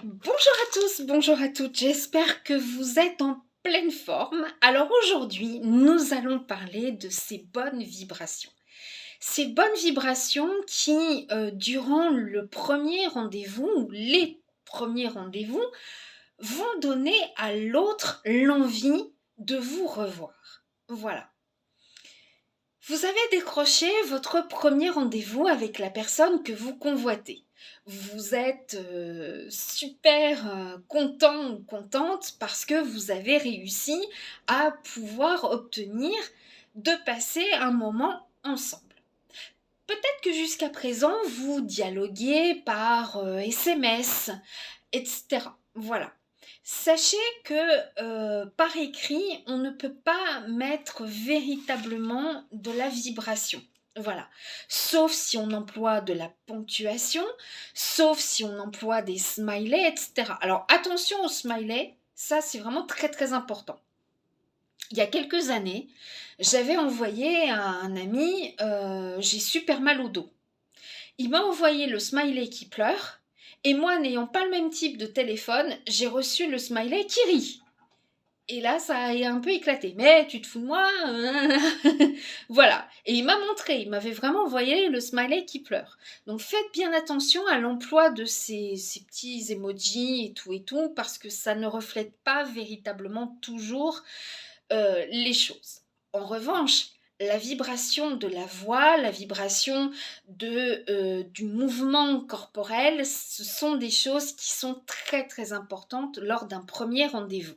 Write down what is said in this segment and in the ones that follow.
Bonjour à tous, bonjour à toutes, j'espère que vous êtes en pleine forme. Alors aujourd'hui, nous allons parler de ces bonnes vibrations. Ces bonnes vibrations qui, durant le premier rendez-vous ou les premiers rendez-vous, vont donner à l'autre l'envie de vous revoir. Voilà. Vous avez décroché votre premier rendez-vous avec la personne que vous convoitez. Vous êtes super content ou contente parce que vous avez réussi à pouvoir obtenir de passer un moment ensemble. Peut-être que jusqu'à présent, vous dialoguiez par SMS, etc. Voilà. Sachez que par écrit, on ne peut pas mettre véritablement de la vibration. Voilà. Sauf si on emploie de la ponctuation, sauf si on emploie des smileys, etc. Alors attention aux smileys, ça c'est vraiment très très important. Il y a quelques années, j'avais envoyé à un ami, j'ai super mal au dos. Il m'a envoyé le smiley qui pleure, et moi, n'ayant pas le même type de téléphone, j'ai reçu le smiley qui rit. Et là, ça a un peu éclaté. Mais tu te fous de moi? Voilà. Et il m'a montré, il m'avait vraiment envoyé le smiley qui pleure. Donc faites bien attention à l'emploi de ces petits emojis et tout, parce que ça ne reflète pas véritablement toujours les choses. En revanche, la vibration de la voix, la vibration du mouvement corporel, ce sont des choses qui sont très très importantes lors d'un premier rendez-vous.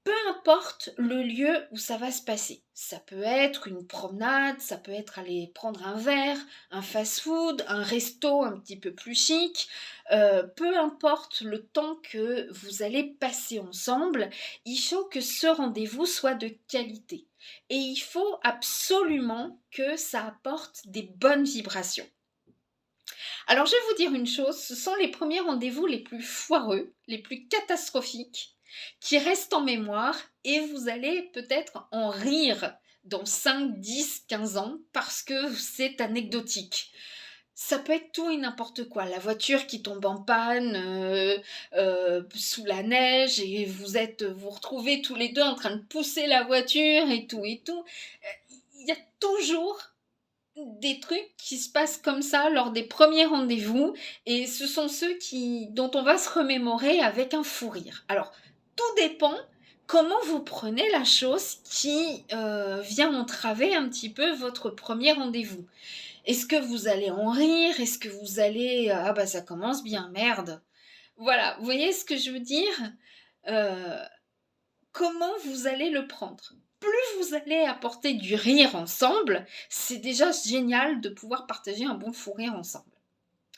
Peu importe le lieu où ça va se passer. Ça peut être une promenade, ça peut être aller prendre un verre, un fast-food, un resto un petit peu plus chic. Peu importe le temps que vous allez passer ensemble, il faut que ce rendez-vous soit de qualité. Et il faut absolument que ça apporte des bonnes vibrations. Alors je vais vous dire une chose, ce sont les premiers rendez-vous les plus foireux, les plus catastrophiques, qui restent en mémoire et vous allez peut-être en rire dans 5, 10, 15 ans parce que c'est anecdotique. Ça peut être tout et n'importe quoi. La voiture qui tombe en panne sous la neige et vous retrouvez tous les deux en train de pousser la voiture et tout et tout. Il y a toujours des trucs qui se passent comme ça lors des premiers rendez-vous et ce sont ceux dont on va se remémorer avec un fou rire. Alors, tout dépend comment vous prenez la chose qui vient entraver un petit peu votre premier rendez-vous. Est-ce que vous allez en rire? Est-ce que vous allez ah bah ça commence bien, merde. Voilà, vous voyez ce que je veux dire? Euh, Comment vous allez le prendre? Plus vous allez apporter du rire ensemble, c'est déjà génial de pouvoir partager un bon fou rire ensemble.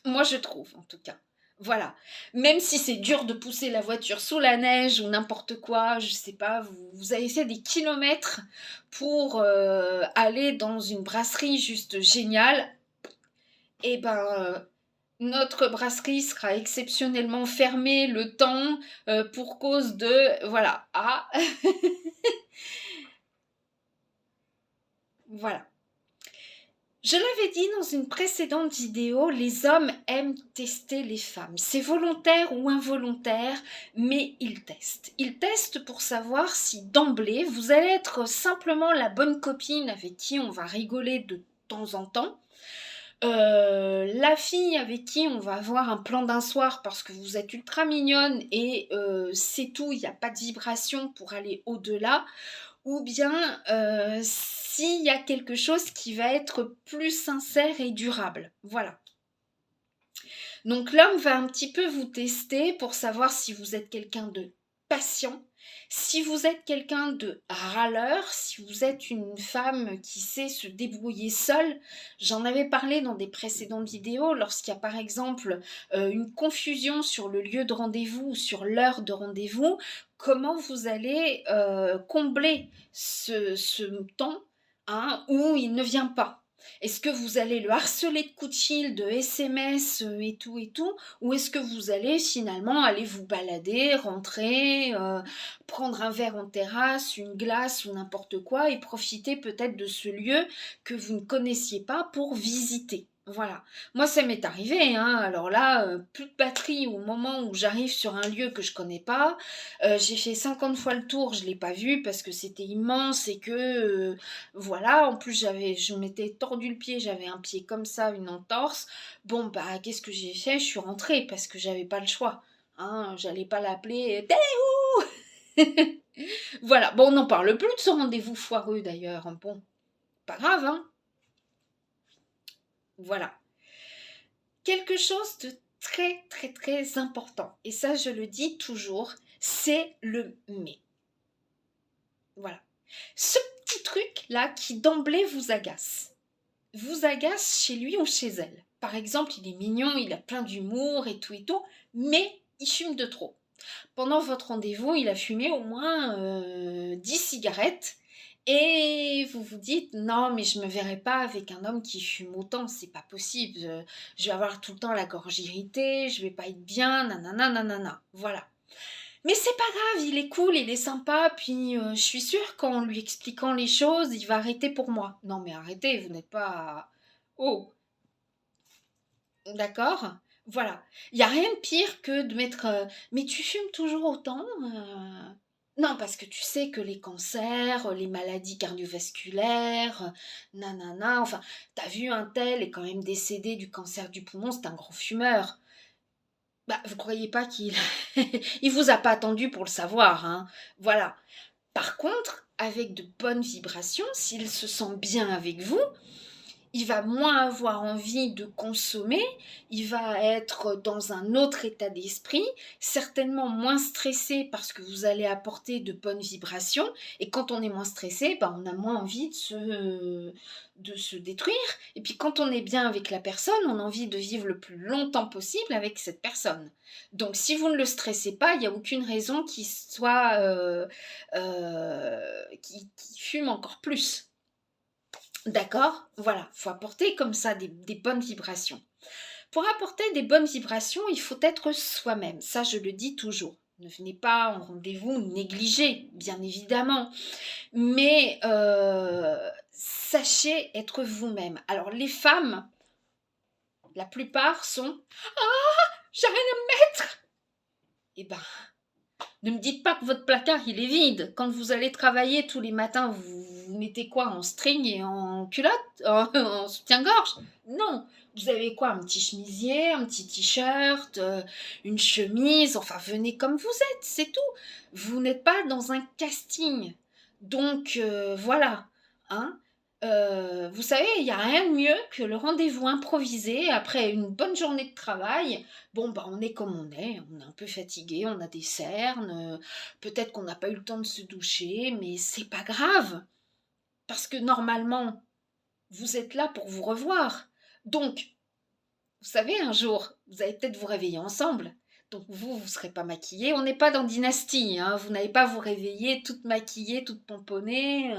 Moi, je trouve, en tout cas. Voilà. Même si c'est dur de pousser la voiture sous la neige ou n'importe quoi, je sais pas, vous avez fait des kilomètres pour aller dans une brasserie juste géniale, et ben notre brasserie sera exceptionnellement fermée le temps pour cause de voilà. Ah. Voilà. Je l'avais dit dans une précédente vidéo, les hommes aiment tester les femmes. C'est volontaire ou involontaire, mais ils testent. Ils testent pour savoir si d'emblée, vous allez être simplement la bonne copine avec qui on va rigoler de temps en temps. La fille avec qui on va avoir un plan d'un soir parce que vous êtes ultra mignonne et c'est tout, il n'y a pas de vibration pour aller au-delà, ou bien s'il y a quelque chose qui va être plus sincère et durable. Voilà. Donc l'homme va un petit peu vous tester pour savoir si vous êtes quelqu'un de patient, si vous êtes quelqu'un de râleur, si vous êtes une femme qui sait se débrouiller seule. J'en avais parlé dans des précédentes vidéos lorsqu'il y a par exemple une confusion sur le lieu de rendez-vous ou sur l'heure de rendez-vous, comment vous allez combler ce temps où il ne vient pas. Est-ce que vous allez le harceler de coups de fil, de SMS et tout, ou est-ce que vous allez finalement aller vous balader, rentrer, prendre un verre en terrasse, une glace ou n'importe quoi et profiter peut-être de ce lieu que vous ne connaissiez pas pour visiter. Voilà. Moi, ça m'est arrivé, hein. Alors là, plus de batterie au moment où j'arrive sur un lieu que je connais pas. J'ai fait 50 fois le tour, je l'ai pas vu parce que c'était immense et que, voilà. En plus, je m'étais tordu le pied, j'avais un pied comme ça, une entorse. Bon, bah, qu'est-ce que j'ai fait? Je suis rentrée parce que j'avais pas le choix. Hein, j'allais pas l'appeler. Voilà. Bon, on n'en parle plus de ce rendez-vous foireux d'ailleurs, hein. Bon, pas grave, hein. Voilà. Quelque chose de très très très important, et ça je le dis toujours, c'est le mais. Voilà. Ce petit truc là qui d'emblée vous agace chez lui ou chez elle. Par exemple, il est mignon, il a plein d'humour et tout, mais il fume de trop. Pendant votre rendez-vous, il a fumé au moins 10 cigarettes et vous vous dites non, mais je me verrai pas avec un homme qui fume autant, c'est pas possible. Je vais avoir tout le temps la gorge irritée, je vais pas être bien, nanana, nanana. Voilà. Mais c'est pas grave, il est cool, il est sympa, puis je suis sûre qu'en lui expliquant les choses, il va arrêter pour moi. Non, mais arrêtez, vous n'êtes pas. Oh, d'accord? Voilà. Il n'y a rien de pire que de mettre mais tu fumes toujours autant? Non, parce que tu sais que les cancers, les maladies cardiovasculaires, nanana, enfin, t'as vu un tel est quand même décédé du cancer du poumon, c'est un gros fumeur. Bah, vous croyez pas qu'il il vous a pas attendu pour le savoir, hein? Voilà. Par contre, avec de bonnes vibrations, s'il se sent bien avec vous, il va moins avoir envie de consommer, il va être dans un autre état d'esprit, certainement moins stressé parce que vous allez apporter de bonnes vibrations. Et quand on est moins stressé, ben on a moins envie de se détruire. Et puis quand on est bien avec la personne, on a envie de vivre le plus longtemps possible avec cette personne. Donc si vous ne le stressez pas, il n'y a aucune raison qu'il soit qui fume encore plus. D'accord? Voilà, il faut apporter comme ça des bonnes vibrations. Pour apporter des bonnes vibrations, il faut être soi-même. Ça, je le dis toujours. Ne venez pas en rendez-vous négligé, bien évidemment. Mais sachez être vous-même. Alors, les femmes, la plupart sont j'ai rien à mettre. Eh ben, ne me dites pas que votre placard il est vide. Quand vous allez travailler tous les matins, vous mettez quoi en string et en culotte, en soutien-gorge? Non. Vous avez quoi? Un petit chemisier, un petit t-shirt, une chemise. Enfin, venez comme vous êtes, c'est tout. Vous n'êtes pas dans un casting. Donc voilà. Hein. Vous savez, il n'y a rien de mieux que le rendez-vous improvisé après une bonne journée de travail. Bon, bah, on est comme on est un peu fatigué, on a des cernes, peut-être qu'on n'a pas eu le temps de se doucher, mais c'est pas grave, parce que normalement, vous êtes là pour vous revoir. Donc, vous savez, un jour, vous allez peut-être vous réveiller ensemble. Donc vous, vous ne serez pas maquillée. On n'est pas dans Dynastie, hein. Vous n'allez pas vous réveiller toute maquillée, toute pomponnée.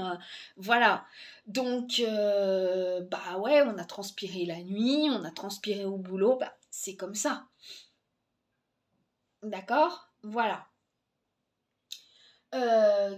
Voilà. Donc, bah ouais, on a transpiré la nuit, on a transpiré au boulot. Bah, c'est comme ça. D'accord? Voilà.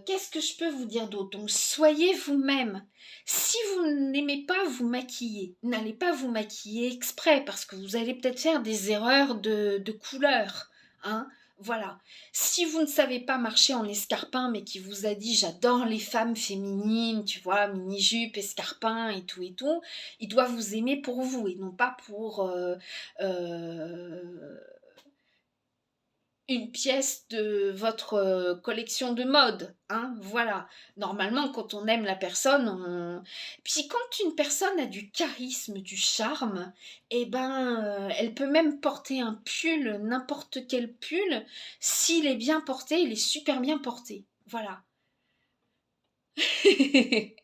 Qu'est-ce que je peux vous dire d'autre? Donc, soyez vous-même. Si vous n'aimez pas vous maquiller, n'allez pas vous maquiller exprès parce que vous allez peut-être faire des erreurs de couleur. Hein? Voilà. Si vous ne savez pas marcher en escarpin, mais qui vous a dit j'adore les femmes féminines, tu vois, mini-jupe, escarpin et tout, il doit vous aimer pour vous et non pas pour une pièce de votre collection de mode, hein, voilà. Normalement, quand on aime la personne, puis quand une personne a du charisme, du charme, eh ben, elle peut même porter un pull, n'importe quel pull, s'il est bien porté, il est super bien porté, voilà. Il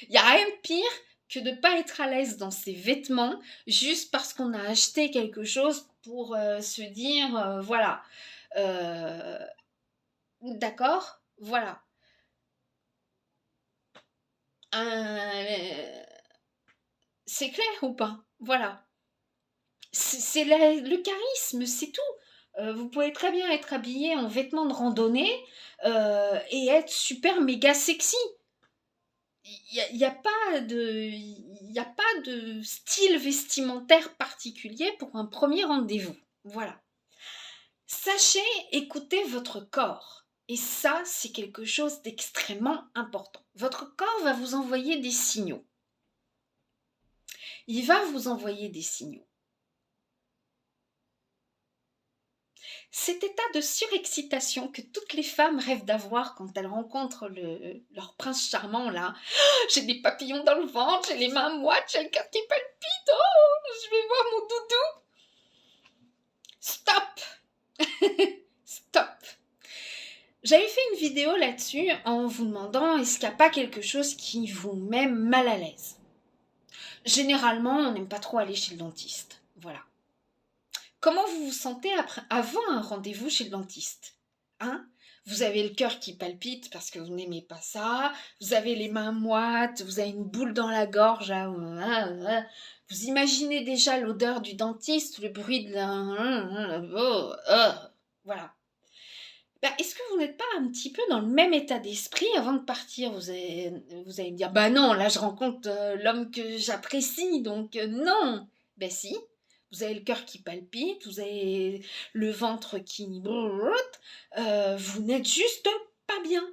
n'y a rien de pire que de ne pas être à l'aise dans ses vêtements juste parce qu'on a acheté quelque chose pour se dire, voilà, euh, d'accord, voilà. Euh, c'est clair ou pas? Voilà. C'est le charisme, c'est tout. Vous pouvez très bien être habillé en vêtements de randonnée et être super méga sexy. il y a pas de style vestimentaire particulier pour un premier rendez-vous. Voilà. Sachez écouter votre corps. Et ça, c'est quelque chose d'extrêmement important. Votre corps va vous envoyer des signaux. Il va vous envoyer des signaux. Cet état de surexcitation que toutes les femmes rêvent d'avoir quand elles rencontrent leur prince charmant, là. J'ai des papillons dans le ventre, j'ai les mains moites, j'ai le cœur qui palpite. Oh, je vais voir mon doudou. Stop. Stop. J'avais fait une vidéo là-dessus en vous demandant est-ce qu'il n'y a pas quelque chose qui vous met mal à l'aise. Généralement, on n'aime pas trop aller chez le dentiste. Voilà. Comment vous vous sentez avant un rendez-vous chez le dentiste, hein? Vous avez le cœur qui palpite parce que vous n'aimez pas ça, vous avez les mains moites, vous avez une boule dans la gorge, vous imaginez déjà l'odeur du dentiste, le bruit de la... Voilà. Ben, est-ce que vous n'êtes pas un petit peu dans le même état d'esprit avant de partir? Vous allez me dire, bah non, là je rencontre l'homme que j'apprécie, donc non. Ben si, vous avez le cœur qui palpite, vous avez le ventre qui... vous n'êtes juste pas bien.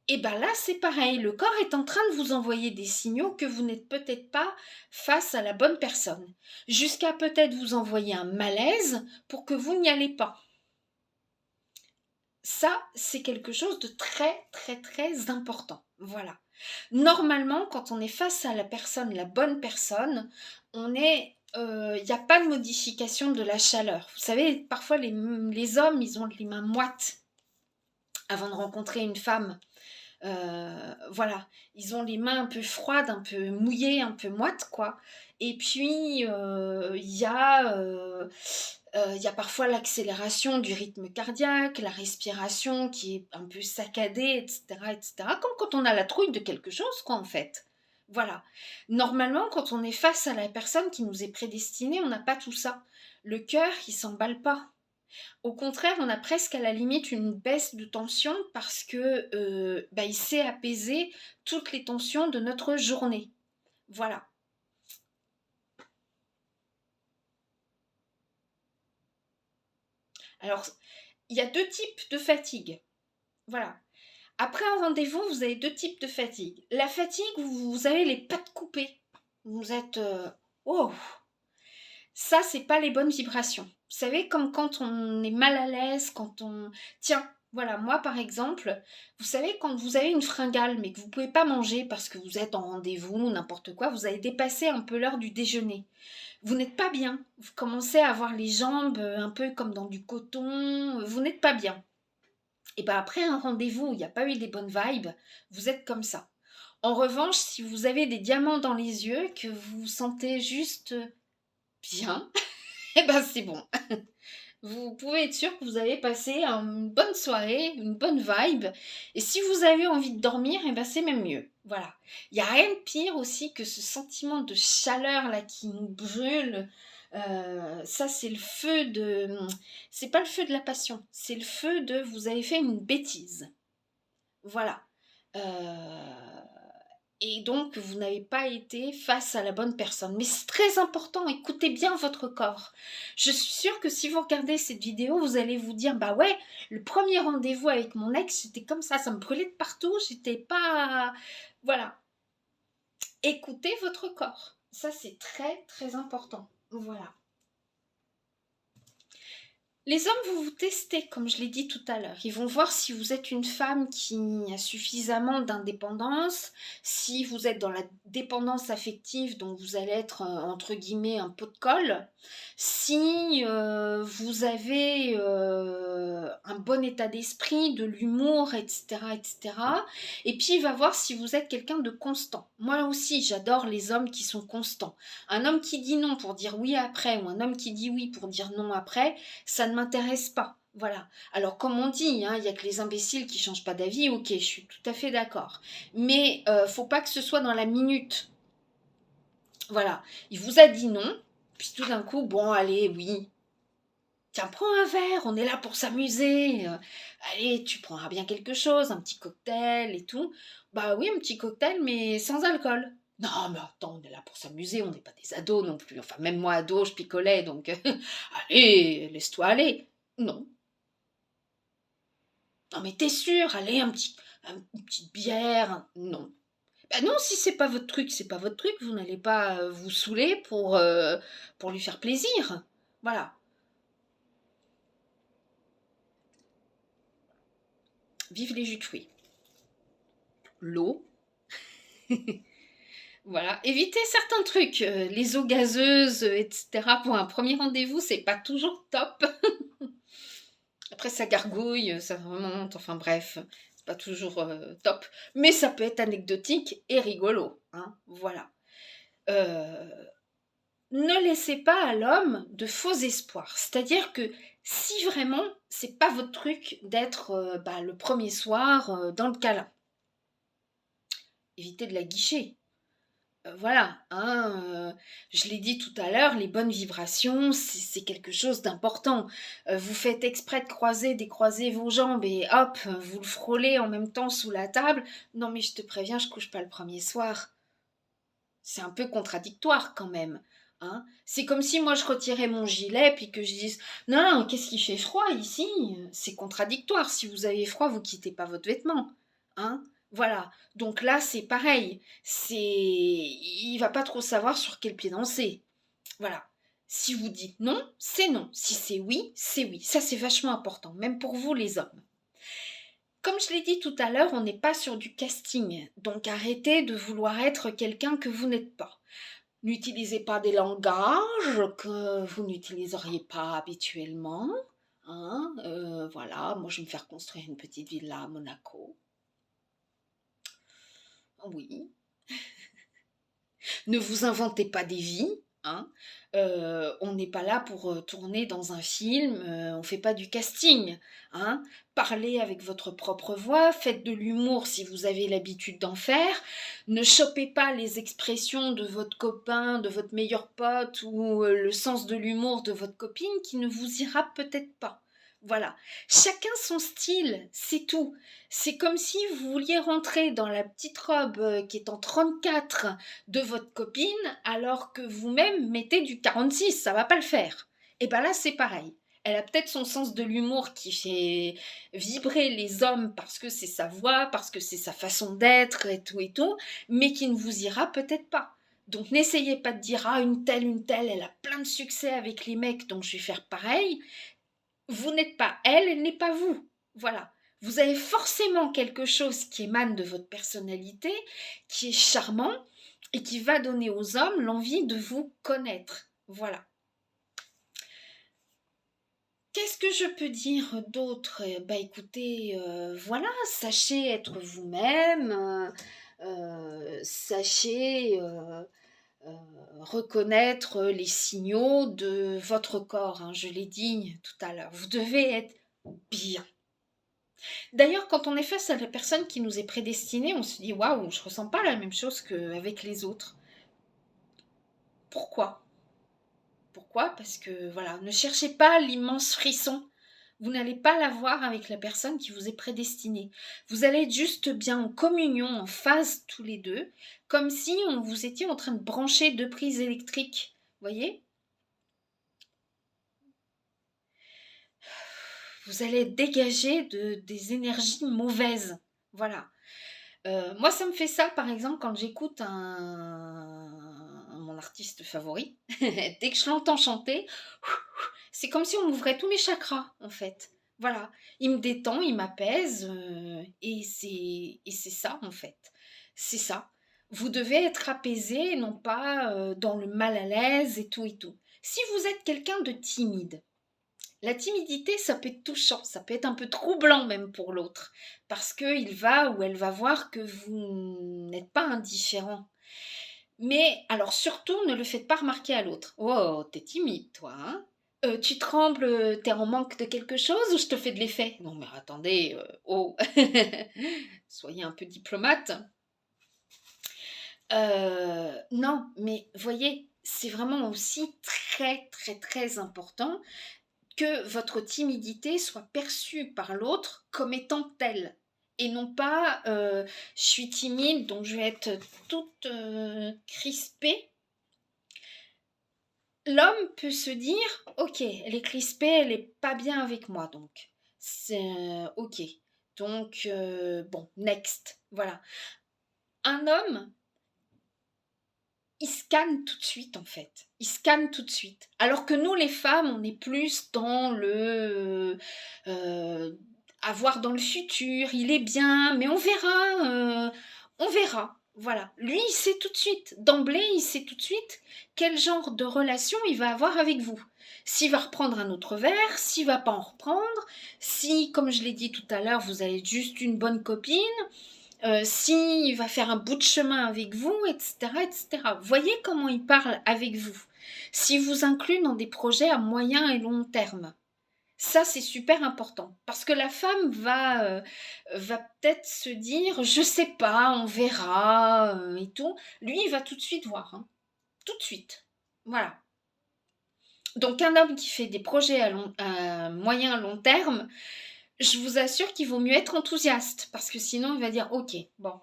Et ben là c'est pareil, le corps est en train de vous envoyer des signaux que vous n'êtes peut-être pas face à la bonne personne. Jusqu'à peut-être vous envoyer un malaise pour que vous n'y allez pas. Ça, c'est quelque chose de très, très, très important. Voilà. Normalement, quand on est face à la personne, la bonne personne, il n'y a pas de modification de la chaleur. Vous savez, parfois les hommes, ils ont les mains moites avant de rencontrer une femme. Voilà, ils ont les mains un peu froides, un peu mouillées, un peu moites, quoi. Et puis, il y a parfois l'accélération du rythme cardiaque, la respiration qui est un peu saccadée, etc., etc. Comme quand on a la trouille de quelque chose, quoi, en fait. Voilà. Normalement, quand on est face à la personne qui nous est prédestinée, on n'a pas tout ça. Le cœur, il s'emballe pas. Au contraire, on a presque à la limite une baisse de tension parce que il sait apaiser toutes les tensions de notre journée. Voilà. Alors, il y a deux types de fatigue. Voilà. Après un rendez-vous, vous avez deux types de fatigue. La fatigue, vous avez les pattes coupées. Vous êtes... oh, ça, c'est pas les bonnes vibrations. Vous savez, comme quand on est mal à l'aise, quand on... Tiens, voilà, moi par exemple, vous savez, quand vous avez une fringale, mais que vous pouvez pas manger parce que vous êtes en rendez-vous, n'importe quoi, vous avez dépassé un peu l'heure du déjeuner. Vous n'êtes pas bien. Vous commencez à avoir les jambes un peu comme dans du coton. Vous n'êtes pas bien. Et bien après un rendez-vous où il n'y a pas eu des bonnes vibes, vous êtes comme ça. En revanche, si vous avez des diamants dans les yeux, que vous vous sentez juste bien, eh ben c'est bon. Vous pouvez être sûr que vous avez passé une bonne soirée, une bonne vibe. Et si vous avez envie de dormir, eh ben c'est même mieux. Voilà. Il n'y a rien de pire aussi que ce sentiment de chaleur là qui nous brûle. Ça, c'est le feu de... C'est pas le feu de la passion. C'est le feu de vous avez fait une bêtise. Voilà. Et donc, vous n'avez pas été face à la bonne personne. Mais c'est très important, écoutez bien votre corps. Je suis sûre que si vous regardez cette vidéo, vous allez vous dire, bah ouais, le premier rendez-vous avec mon ex, c'était comme ça me brûlait de partout, j'étais pas... Voilà. Écoutez votre corps. Ça, c'est très, très important. Voilà. Les hommes vont vous tester, comme je l'ai dit tout à l'heure. Ils vont voir si vous êtes une femme qui a suffisamment d'indépendance, si vous êtes dans la dépendance affective, donc vous allez être, entre guillemets, un pot de colle, si vous avez un bon état d'esprit, de l'humour, etc., etc. Et puis, il va voir si vous êtes quelqu'un de constant. Moi aussi, j'adore les hommes qui sont constants. Un homme qui dit non pour dire oui après, ou un homme qui dit oui pour dire non après, ça ne m'intéresse pas. Voilà. Alors, comme on dit, hein, il n'y a que les imbéciles qui ne changent pas d'avis, ok, je suis tout à fait d'accord. Mais faut pas que ce soit dans la minute. Voilà. Il vous a dit non, puis tout d'un coup, bon, allez, oui. Tiens, prends un verre, on est là pour s'amuser. Allez, tu prendras bien quelque chose, un petit cocktail et tout. Bah oui, un petit cocktail, mais sans alcool. Non, mais attends, on est là pour s'amuser, on n'est pas des ados non plus. Enfin, même moi, ado, je picolais, donc allez, laisse-toi aller. Non. Non, mais t'es sûr, allez, une petite bière. Non. Bah non, si c'est pas votre truc, c'est pas votre truc. Vous n'allez pas vous saouler pour lui faire plaisir. Voilà. Vive les jus de fruits. L'eau. Voilà. Évitez certains trucs. Les eaux gazeuses, etc. Pour un premier rendez-vous, c'est pas toujours top. Après, ça gargouille, ça remonte. Enfin bref, c'est pas toujours top. Mais ça peut être anecdotique et rigolo. Hein, voilà. Euh, Ne laissez pas à l'homme de faux espoirs. C'est-à-dire que si vraiment c'est pas votre truc d'être le premier soir dans le câlin, évitez de la guicher. Voilà, hein, je l'ai dit tout à l'heure, les bonnes vibrations, c'est quelque chose d'important. Vous faites exprès de décroiser vos jambes et hop, vous le frôlez en même temps sous la table. Non mais je te préviens, je couche pas le premier soir. C'est un peu contradictoire quand même. Hein. C'est comme si moi je retirais mon gilet puis que je dise non, non, qu'est-ce qui fait froid ici? C'est contradictoire. Si vous avez froid, vous quittez pas votre vêtement. Hein. Voilà. Donc là, c'est pareil. Il va pas trop savoir sur quel pied danser. Voilà. Si vous dites non, c'est non. Si c'est oui, c'est oui. Ça, c'est vachement important, même pour vous les hommes. Comme je l'ai dit tout à l'heure, on n'est pas sur du casting, donc arrêtez de vouloir être quelqu'un que vous n'êtes pas. N'utilisez pas des langages que vous n'utiliseriez pas habituellement. Hein, voilà, moi je vais me faire construire une petite villa à Monaco. Oui. Ne vous inventez pas des vies. Hein. On n'est pas là pour tourner dans un film, on ne fait pas du casting. Hein. Parlez avec votre propre voix, faites de l'humour si vous avez l'habitude d'en faire. Ne chopez pas les expressions de votre copain, de votre meilleur pote ou le sens de l'humour de votre copine qui ne vous ira peut-être pas. Voilà, chacun son style, c'est tout. C'est comme si vous vouliez rentrer dans la petite robe qui est en 34 de votre copine alors que vous-même mettez du 46, ça va pas le faire. Et bien là, c'est pareil. Elle a peut-être son sens de l'humour qui fait vibrer les hommes parce que c'est sa voix, parce que c'est sa façon d'être et tout, mais qui ne vous ira peut-être pas. Donc n'essayez pas de dire ah une telle, elle a plein de succès avec les mecs, donc je vais faire pareil. Vous n'êtes pas elle, elle n'est pas vous. Voilà. Vous avez forcément quelque chose qui émane de votre personnalité, qui est charmant et qui va donner aux hommes l'envie de vous connaître. Voilà. Qu'est-ce que je peux dire d'autre? Bah écoutez, voilà, sachez être vous-même, sachez reconnaître les signaux de votre corps. Hein, je l'ai dit tout à l'heure. Vous devez être bien. D'ailleurs, quand on est face à la personne qui nous est prédestinée, on se dit waouh, je ressens pas la même chose qu'avec les autres. Pourquoi? Pourquoi? Parce que voilà, ne cherchez pas l'immense frisson. Vous n'allez pas l'avoir avec la personne qui vous est prédestinée. Vous allez être juste bien en communion, en phase tous les deux, comme si on vous étiez en train de brancher deux prises électriques. Voyez? Vous allez être dégagé des énergies mauvaises. Voilà. Moi, ça me fait ça, par exemple, quand j'écoute mon artiste favori. Dès que je l'entends chanter, c'est comme si on m'ouvrait tous mes chakras, en fait. Voilà, il me détend, il m'apaise, et c'est ça, en fait. C'est ça. Vous devez être apaisé, non pas dans le mal à l'aise et tout et tout. Si vous êtes quelqu'un de timide, la timidité, ça peut être touchant, ça peut être un peu troublant même pour l'autre, parce qu'il va ou elle va voir que vous n'êtes pas indifférent. Mais alors surtout, ne le faites pas remarquer à l'autre. Oh, t'es timide, toi, hein? Tu trembles, t'es en manque de quelque chose ou je te fais de l'effet? Non, mais attendez, oh, soyez un peu diplomate. Non, mais voyez, c'est vraiment aussi très, très, très important que votre timidité soit perçue par l'autre comme étant telle. Et non pas je suis timide donc je vais être toute crispée. L'homme peut se dire ok, elle est crispée, elle est pas bien avec moi donc c'est ok. Donc bon, next, voilà. Un homme, il scanne tout de suite en fait. Il scanne tout de suite. Alors que nous les femmes, on est plus dans le avoir dans le futur, il est bien, mais on verra, on verra. Voilà. Lui, il sait tout de suite, d'emblée, il sait tout de suite quel genre de relation il va avoir avec vous. S'il va reprendre un autre verre, s'il va pas en reprendre, si, comme je l'ai dit tout à l'heure, vous allez être juste une bonne copine, s'il va faire un bout de chemin avec vous, etc., etc. Voyez comment il parle avec vous. S'il vous inclut dans des projets à moyen et long terme. Ça, c'est super important. Parce que la femme va peut-être se dire, je sais pas, on verra, et tout. Lui, il va tout de suite voir. Hein. Tout de suite. Voilà. Donc, un homme qui fait des projets à moyen et long terme, je vous assure qu'il vaut mieux être enthousiaste. Parce que sinon, il va dire, ok, bon,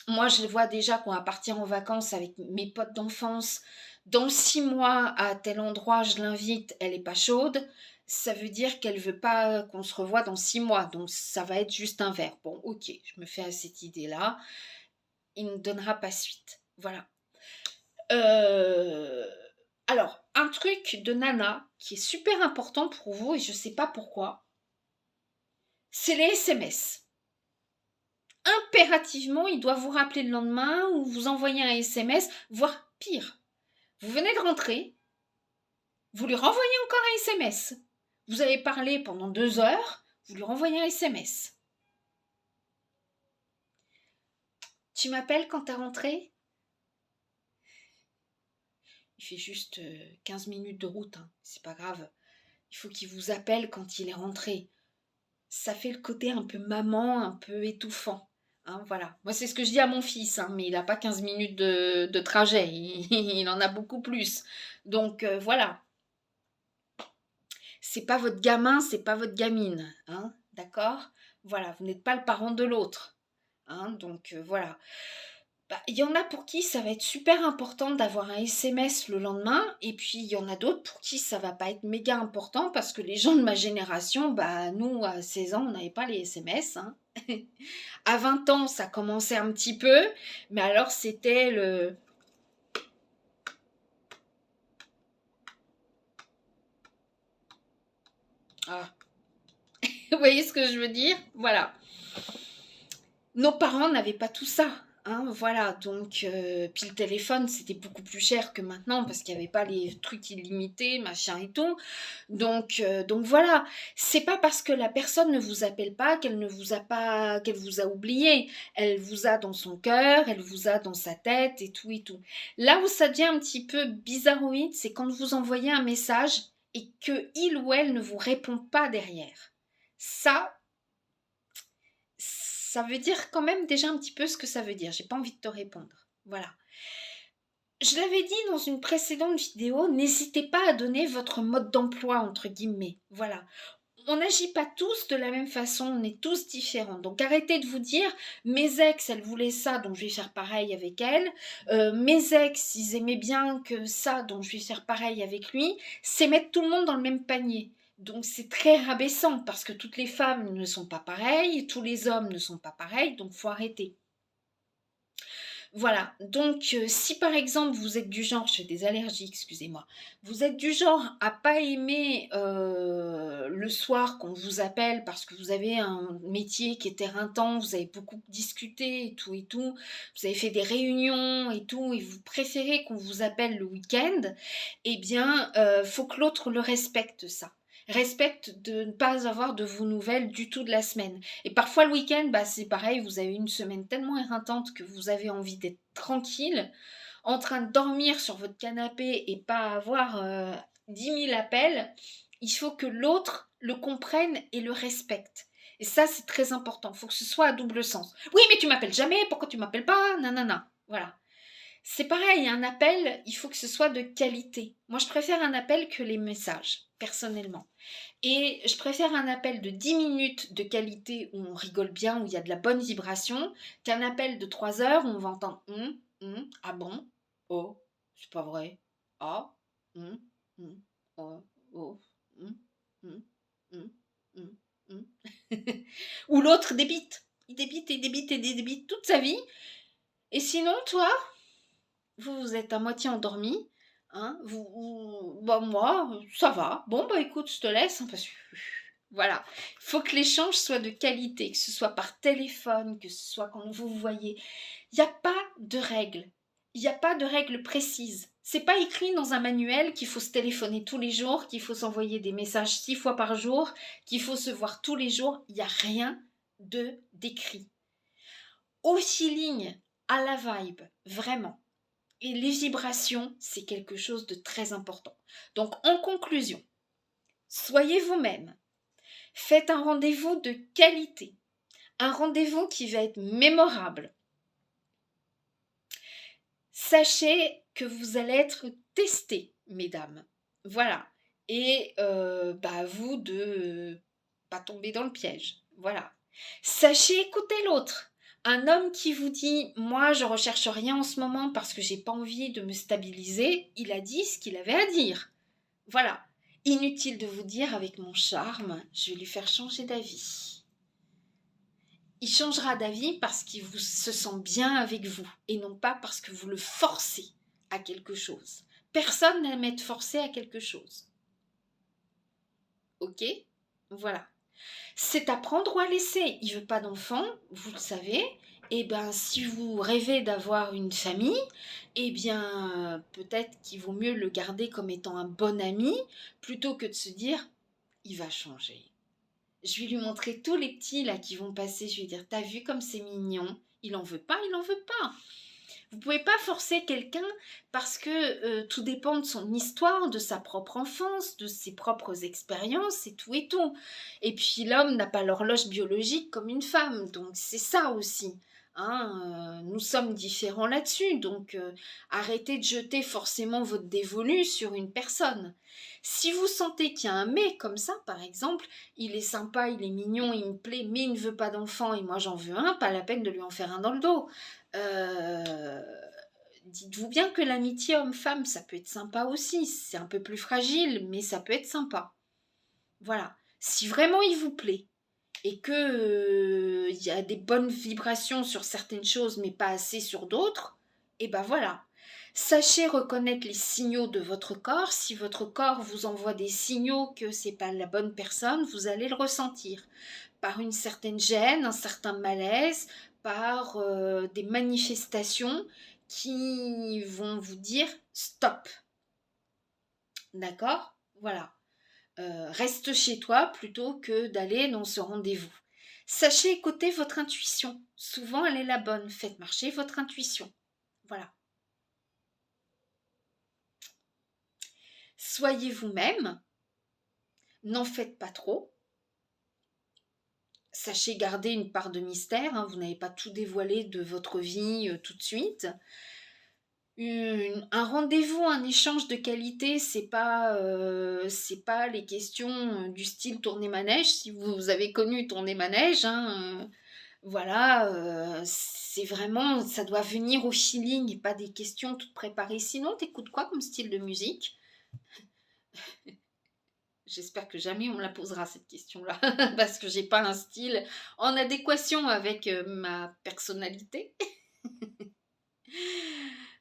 moi, je vois déjà qu'on va partir en vacances avec mes potes d'enfance. Dans 6 mois, à tel endroit, je l'invite, elle n'est pas chaude. Ça veut dire qu'elle veut pas qu'on se revoie dans 6 mois. Donc, ça va être juste un verre. Bon, ok, je me fais à cette idée-là. Il ne donnera pas suite. Voilà. Euh, Alors, un truc de nana qui est super important pour vous, et je ne sais pas pourquoi, c'est les SMS. Impérativement, il doit vous rappeler le lendemain ou vous envoyer un SMS, voire pire. Vous venez de rentrer, vous lui renvoyez encore un SMS. Vous avez parlé pendant 2 heures, vous lui renvoyez un SMS. Tu m'appelles quand t'es rentré? Il fait juste 15 minutes de route, hein. C'est pas grave. Il faut qu'il vous appelle quand il est rentré. Ça fait le côté un peu maman, un peu étouffant. Hein, voilà. Moi, c'est ce que je dis à mon fils, hein, mais il n'a pas 15 minutes de trajet. Il en a beaucoup plus. Donc, voilà. C'est pas votre gamin, c'est pas votre gamine. Hein, d'accord? Voilà, vous n'êtes pas le parent de l'autre. Hein, donc, voilà. Bah, il y en a pour qui ça va être super important d'avoir un SMS le lendemain, et puis il y en a d'autres pour qui ça va pas être méga important parce que les gens de ma génération, bah nous à 16 ans on n'avait pas les SMS. Hein. À 20 ans ça commençait un petit peu, mais alors c'était le... Ah, vous voyez ce que je veux dire? Voilà. Nos parents n'avaient pas tout ça. Hein, voilà, donc, puis le téléphone, c'était beaucoup plus cher que maintenant parce qu'il n'y avait pas les trucs illimités, machin et tout. Donc voilà, c'est pas parce que la personne ne vous appelle pas qu'elle ne vous a pas, qu'elle vous a oublié. Elle vous a dans son cœur, elle vous a dans sa tête et tout et tout. Là où ça devient un petit peu bizarroïde, c'est quand vous envoyez un message et que il ou elle ne vous répond pas derrière. Ça veut dire quand même déjà un petit peu ce que ça veut dire. J'ai pas envie de te répondre. Voilà. Je l'avais dit dans une précédente vidéo, n'hésitez pas à donner votre mode d'emploi, entre guillemets. Voilà. On n'agit pas tous de la même façon, on est tous différents. Donc arrêtez de vous dire, mes ex, elles voulaient ça, donc je vais faire pareil avec elles. Mes ex, ils aimaient bien que ça, donc je vais faire pareil avec lui. C'est mettre tout le monde dans le même panier. Donc c'est très rabaissant parce que toutes les femmes ne sont pas pareilles, tous les hommes ne sont pas pareils, donc faut arrêter. Voilà, donc si par exemple vous êtes du genre, j'ai des allergies, excusez-moi, vous êtes du genre à pas aimer le soir qu'on vous appelle parce que vous avez un métier qui est éreintant, vous avez beaucoup discuté et tout, vous avez fait des réunions et tout, et vous préférez qu'on vous appelle le week-end, eh bien, faut que l'autre le respecte ça. Respecte de ne pas avoir de vos nouvelles du tout de la semaine. Et parfois le week-end, bah, c'est pareil, vous avez une semaine tellement éreintante que vous avez envie d'être tranquille, en train de dormir sur votre canapé et pas avoir 10 000 appels. Il faut que l'autre le comprenne et le respecte. Et ça, c'est très important. Il faut que ce soit à double sens. Oui, mais tu m'appelles jamais, pourquoi tu m'appelles pas? Nanana. Voilà. C'est pareil, un appel, il faut que ce soit de qualité. Moi, je préfère un appel que les messages, personnellement. Et je préfère un appel de 10 minutes de qualité où on rigole bien, où il y a de la bonne vibration, qu'un appel de 3 heures où on va entendre ah bon, oh, c'est pas vrai, ah, hum, oh, oh, hum, hum, hum, hum, hum. Ou l'autre débite. Il débite et débite et débite toute sa vie. Et sinon, toi, vous êtes à moitié endormi. Hein, bah moi, ça va. Bon, bah écoute, je te laisse. Hein, parce que, voilà. Il faut que l'échange soit de qualité, que ce soit par téléphone, que ce soit quand vous vous voyez. Il n'y a pas de règles. Il n'y a pas de règles précises. C'est pas écrit dans un manuel qu'il faut se téléphoner tous les jours, qu'il faut s'envoyer des messages 6 fois par jour, qu'il faut se voir tous les jours. Il n'y a rien de d'écrit. Au feeling, à la vibe, vraiment. Et les vibrations, c'est quelque chose de très important. Donc, en conclusion, soyez vous-même. Faites un rendez-vous de qualité. Un rendez-vous qui va être mémorable. Sachez que vous allez être testé, mesdames. Voilà. Et à vous de pas tomber dans le piège. Voilà. Sachez écouter l'autre. Un homme qui vous dit moi je recherche rien en ce moment parce que j'ai pas envie de me stabiliser, il a dit ce qu'il avait à dire. Voilà. Inutile de vous dire avec mon charme, je vais lui faire changer d'avis. Il changera d'avis parce qu'il se sent bien avec vous et non pas parce que vous le forcez à quelque chose. Personne n'aime être forcé à quelque chose. Ok? Voilà. C'est à prendre ou à laisser. Il veut pas d'enfant, vous le savez. Eh bien, si vous rêvez d'avoir une famille, eh bien, peut-être qu'il vaut mieux le garder comme étant un bon ami plutôt que de se dire, il va changer. Je vais lui montrer tous les petits là qui vont passer. Je vais dire, t'as vu comme c'est mignon? Il en veut pas, il en veut pas. Vous pouvez pas forcer quelqu'un parce que tout dépend de son histoire, de sa propre enfance, de ses propres expériences et tout et tout. Et puis l'homme n'a pas l'horloge biologique comme une femme, donc c'est ça aussi. Hein, nous sommes différents là-dessus, donc arrêtez de jeter forcément votre dévolu sur une personne. Si vous sentez qu'il y a un mais comme ça, par exemple, il est sympa, il est mignon, il me plaît, mais il ne veut pas d'enfant et moi j'en veux un, pas la peine de lui en faire un dans le dos. Euh, Dites-vous bien que l'amitié homme-femme, ça peut être sympa aussi. C'est un peu plus fragile, mais ça peut être sympa. Voilà. Si vraiment il vous plaît et que il y a des bonnes vibrations sur certaines choses, mais pas assez sur d'autres, et ben voilà. Sachez reconnaître les signaux de votre corps. Si votre corps vous envoie des signaux que c'est pas la bonne personne, vous allez le ressentir par une certaine gêne, un certain malaise, par des manifestations qui vont vous dire stop. D'accord? Voilà. Reste chez toi plutôt que d'aller dans ce rendez-vous. Sachez écouter votre intuition. Souvent, elle est la bonne. Faites marcher votre intuition. Voilà. Soyez vous-même. N'en faites pas trop. Sachez garder une part de mystère. Hein, vous n'avez pas tout dévoilé de votre vie tout de suite. Un rendez-vous, un échange de qualité, c'est pas les questions du style tourner manège. Si vous avez connu tourner manège, hein, voilà, c'est vraiment, ça doit venir au feeling et pas des questions toutes préparées. Sinon, t'écoutes quoi comme style de musique? J'espère que jamais on me la posera cette question-là, parce que j'ai pas un style en adéquation avec ma personnalité.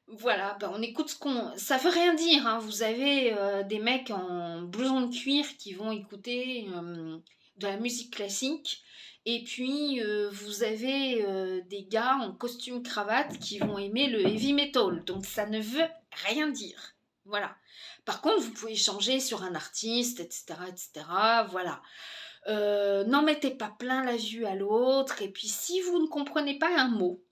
Voilà, ben on écoute ce qu'on... Ça veut rien dire, hein. Vous avez des mecs en blouson de cuir qui vont écouter de la musique classique. Et puis, vous avez des gars en costume cravate qui vont aimer le heavy metal. Donc, ça ne veut rien dire. Voilà. Par contre, vous pouvez changer sur un artiste, etc., etc. Voilà. N'en mettez pas plein la vue à l'autre. Et puis, si vous ne comprenez pas un mot,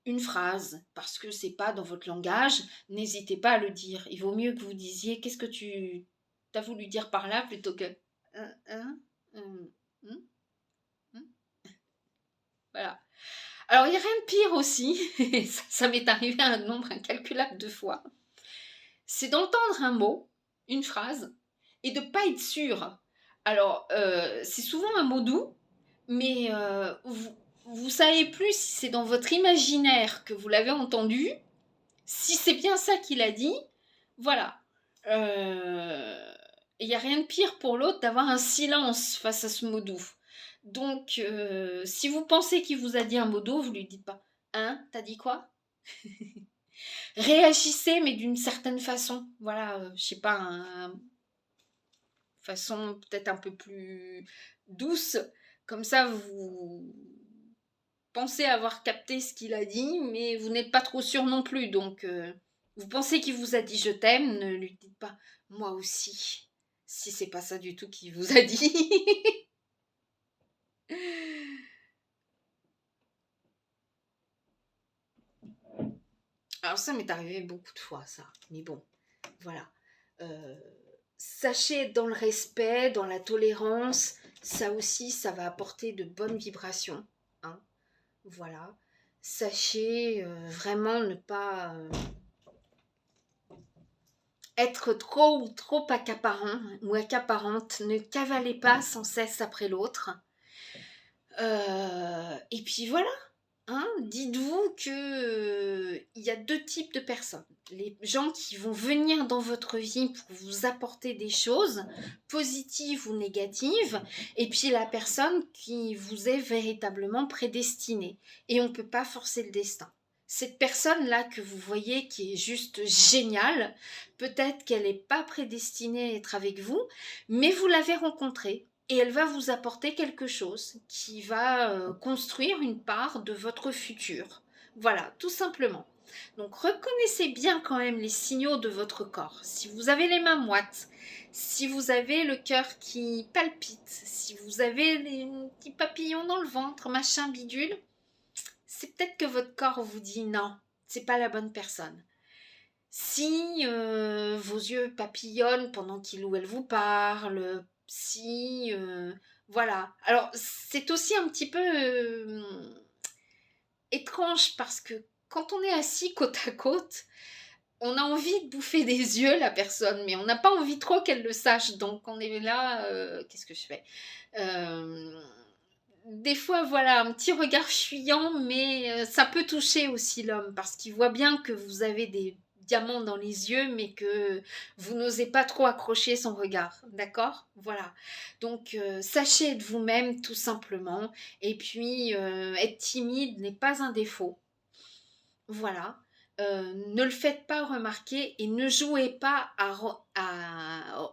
une phrase, parce que c'est pas dans votre langage, n'hésitez pas à le dire. Il vaut mieux que vous disiez qu'est-ce que tu as voulu dire par là plutôt que hein, hein, hum, hum. Voilà. Alors, il n'y a rien de pire aussi, et ça m'est arrivé un nombre incalculable de fois, c'est d'entendre un mot, une phrase, et de ne pas être sûr. Alors, c'est souvent un mot doux, mais vous savez plus si c'est dans votre imaginaire que vous l'avez entendu, si c'est bien ça qu'il a dit, voilà. Il n'y a rien de pire pour l'autre d'avoir un silence face à ce mot doux. Donc, si vous pensez qu'il vous a dit un mot doux, vous lui dites pas Hein, t'as dit quoi? Réagissez, mais d'une certaine façon. Voilà, je sais pas, façon peut-être un peu plus douce. Comme ça, vous pensez avoir capté ce qu'il a dit, mais vous n'êtes pas trop sûr non plus. Donc, vous pensez qu'il vous a dit je t'aime, ne lui dites pas moi aussi. Si c'est pas ça du tout qu'il vous a dit. Alors ça m'est arrivé beaucoup de fois, ça. Mais bon, voilà. Euh, Sachez être dans le respect, dans la tolérance. Ça aussi, ça va apporter de bonnes vibrations. Hein. Voilà. Sachez vraiment ne pas être trop ou trop accaparant ou accaparante. Ne cavalez pas sans cesse après l'autre. Et puis voilà. Hein, dites-vous que il y a deux types de personnes. Les gens qui vont venir dans votre vie pour vous apporter des choses, positives ou négatives, et puis la personne qui vous est véritablement prédestinée. Et on ne peut pas forcer le destin. Cette personne-là que vous voyez qui est juste géniale, peut-être qu'elle n'est pas prédestinée à être avec vous, mais vous l'avez rencontrée et elle va vous apporter quelque chose qui va construire une part de votre futur. Voilà, tout simplement. Donc reconnaissez bien quand même les signaux de votre corps. Si vous avez les mains moites, si vous avez le cœur qui palpite, si vous avez des petits papillons dans le ventre, machin bidule, c'est peut-être que votre corps vous dit non, c'est pas la bonne personne. Si vos yeux papillonnent pendant qu'il ou elle vous parle, si voilà. Alors c'est aussi un petit peu étrange parce que quand on est assis côte à côte, on a envie de bouffer des yeux la personne, mais on n'a pas envie trop qu'elle le sache. Donc on est là, qu'est-ce que je fais Des fois, voilà, un petit regard fuyant, mais ça peut toucher aussi l'homme parce qu'il voit bien que vous avez des diamants dans les yeux, mais que vous n'osez pas trop accrocher son regard, d'accord? Voilà. Donc, sachez être vous-même tout simplement. Et puis, être timide n'est pas un défaut. Voilà. Ne le faites pas remarquer et ne jouez pas à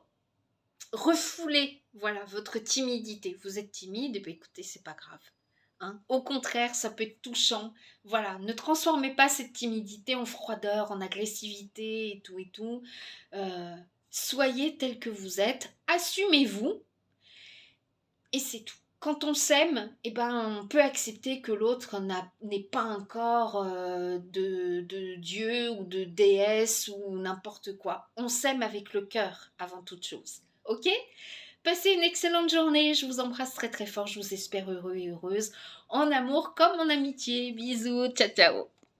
refouler voilà, votre timidité. Vous êtes timide, et bien écoutez, c'est pas grave. Hein. Au contraire, ça peut être touchant. Voilà, ne transformez pas cette timidité en froideur, en agressivité et tout et tout. Soyez tel que vous êtes, assumez-vous et c'est tout. Quand on s'aime, eh ben, on peut accepter que l'autre n'ait pas encore de dieu ou de déesse ou n'importe quoi. On s'aime avec le cœur avant toute chose. Ok? Passez une excellente journée. Je vous embrasse très très fort. Je vous espère heureux et heureuse en amour comme en amitié. Bisous. Ciao ciao.